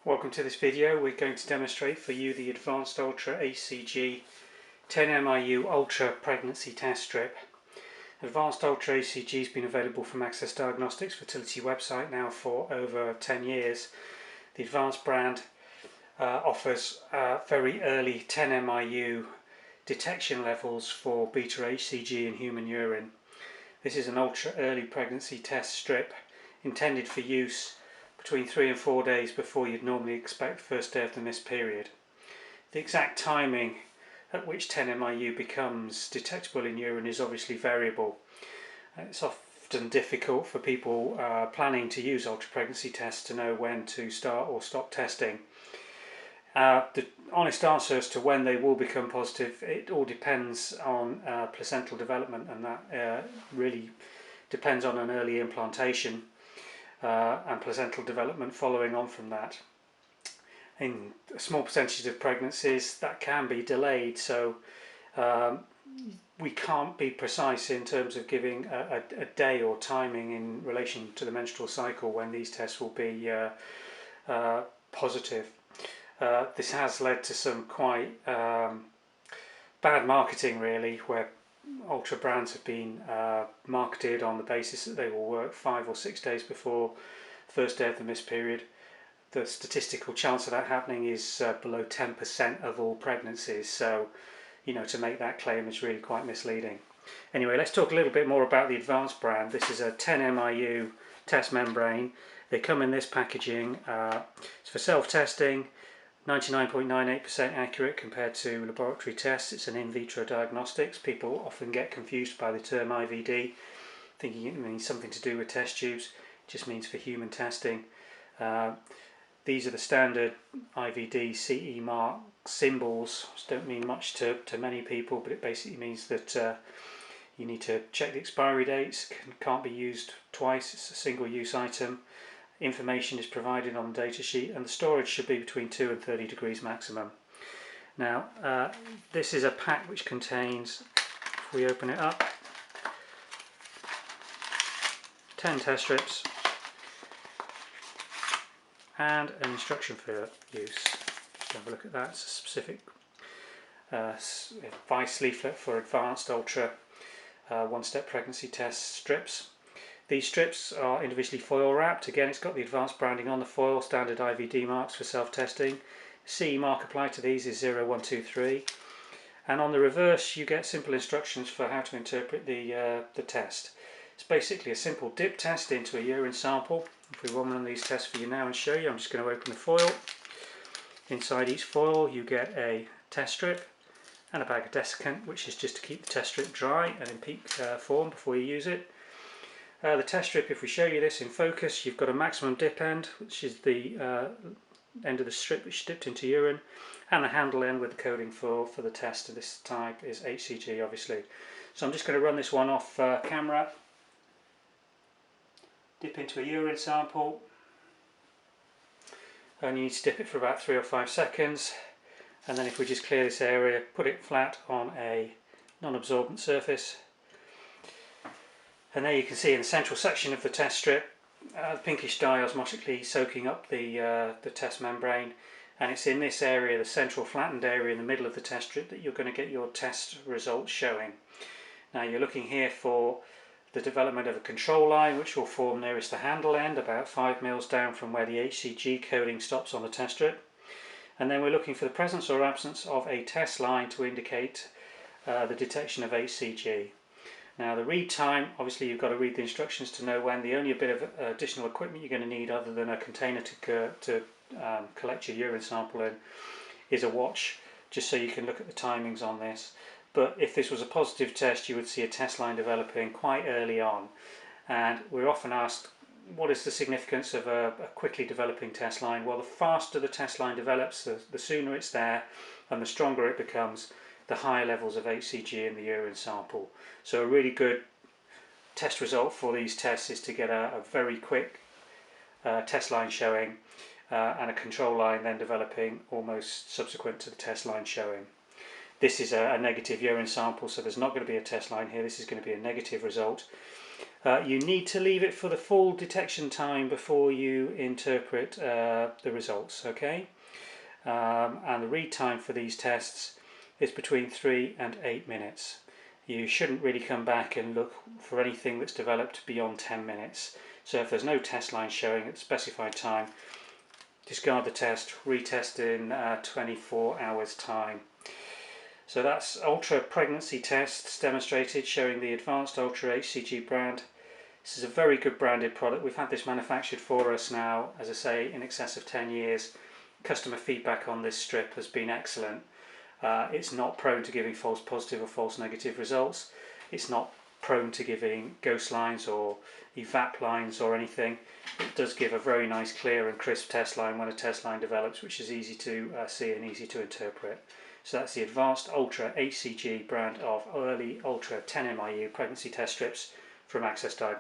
Welcome to this video. We're going to demonstrate for you the Advanced Ultra ACG 10 MIU Ultra Pregnancy Test Strip. Advanced Ultra ACG has been available from Access Diagnostics fertility website now for over 10 years. The Advanced brand offers very early 10 MIU detection levels for beta HCG in human urine. This is an ultra early pregnancy test strip intended for use between 3 and 4 days before you'd normally expect the first day of the missed period. The exact timing at which 10 MIU becomes detectable in urine is obviously variable. It's often difficult for people planning to use ultra pregnancy tests to know when to start or stop testing. The honest answer as to when they will become positive, it all depends on placental development, and that really depends on an early implantation and placental development following on from that. In a small percentage of pregnancies that can be delayed, so we can't be precise in terms of giving a day or timing in relation to the menstrual cycle when these tests will be positive. This has led to some quite bad marketing, really, where ultra brands have been marketed on the basis that they will work 5 or 6 days before first day of the missed period. The statistical chance of that happening is below 10% of all pregnancies, so to make that claim is really quite misleading. Anyway, let's talk a little bit more about the Advanced brand. This is a 10 MIU test membrane. They come in this packaging. It's for self-testing, 99.98% accurate compared to laboratory tests. It's an in vitro diagnostics. People often get confused by the term IVD, thinking it means something to do with test tubes. It just means for human testing. These are the standard IVD CE mark symbols, which don't mean much to many people, but it basically means that you need to check the expiry dates, can't be used twice, it's a single-use item. Information is provided on the data sheet, and the storage should be between 2 and 30 degrees maximum. Now, this is a pack which contains, if we open it up, 10 test strips and an instruction for use. Just have a look at that. It's a specific advice leaflet for Advanced Ultra one-step pregnancy test strips. These strips are individually foil wrapped. Again, it's got the Advanced branding on the foil, standard IVD marks for self-testing. CE mark applied to these is 0123. And on the reverse you get simple instructions for how to interpret the test. It's basically a simple dip test into a urine sample. If we run one of these tests for you now and show you, I'm just going to open the foil. Inside each foil you get a test strip and a bag of desiccant, which is just to keep the test strip dry and in peak form before you use it. The test strip, if we show you this in focus, you've got a maximum dip end, which is the end of the strip which is dipped into urine, and the handle end with the coding for the test of this type is HCG, obviously. So I'm just going to run this one off camera. Dip into a urine sample, and you need to dip it for about 3 or 5 seconds, and then if we just clear this area, put it flat on a non-absorbent surface. And there you can see in the central section of the test strip, pinkish dye osmotically soaking up the test membrane, and it's in this area, the central flattened area in the middle of the test strip, that you're going to get your test results showing. Now you're looking here for the development of a control line, which will form nearest the handle end, about 5 mils down from where the HCG coding stops on the test strip. And then we're looking for the presence or absence of a test line to indicate the detection of HCG. Now the read time, obviously you've got to read the instructions to know when. The only bit of additional equipment you're going to need, other than a container to collect your urine sample in, is a watch, just so you can look at the timings on this. But if this was a positive test, you would see a test line developing quite early on. And we're often asked, what is the significance of a quickly developing test line? Well, the faster the test line develops, the sooner it's there, and the stronger it becomes, the higher levels of HCG in the urine sample. So a really good test result for these tests is to get a very quick test line showing and a control line then developing almost subsequent to the test line showing. This is a negative urine sample, so there's not going to be a test line here. This is going to be a negative result. You need to leave it for the full detection time before you interpret the results, okay? And the read time for these tests is between 3 and 8 minutes. You shouldn't really come back and look for anything that's developed beyond 10 minutes. So if there's no test line showing at the specified time, discard the test, retest in 24 hours time. So that's Ultra pregnancy tests demonstrated showing the Advanced Ultra HCG brand. This is a very good branded product. We've had this manufactured for us now, as I say, in excess of 10 years. Customer feedback on this strip has been excellent. It's not prone to giving false positive or false negative results. It's not prone to giving ghost lines or evap lines or anything. It does give a very nice, clear and crisp test line when a test line develops, which is easy to see and easy to interpret. So that's the Advanced Ultra HCG brand of early Ultra 10 MIU pregnancy test strips from Access Diagnostics.